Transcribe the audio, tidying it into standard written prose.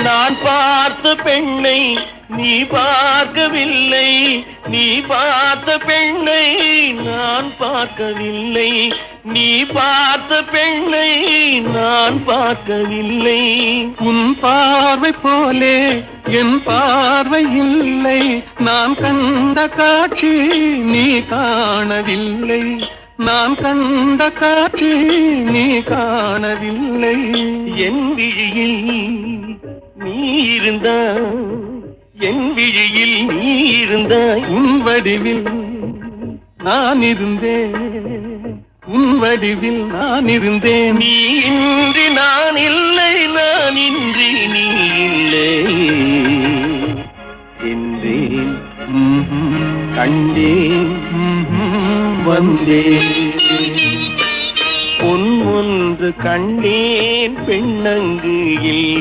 நான் பார்த்த பெண்ணை நீ பார்க்கவில்லை, நீ பார்த்த பெண்ணை நான் பார்க்கவில்லை, நீ பார்த்த பெண்ணை நான் பார்க்கவில்லை. உன் பார்வை போலே என் பார்வை இல்லை, நான் கண்ட காட்சி நீ காணவில்லை, நான் கண்ட காட்சி நீ காணவில்லை. என் விழியில் நீ இருந்தாய், என் விழியில் நீ இருந்தாய், உன் வடிவில் நான் இருந்தேன், உன் வடிவில் நான் இருந்தேன். நீ இன்றி நான் இல்லை, நான் இன்றி நீ இல்லை என்றேன், கண்டேன், வந்தேன். பொன் ஒன்று கண்டேன், பெண்ணங்கு இல்லை.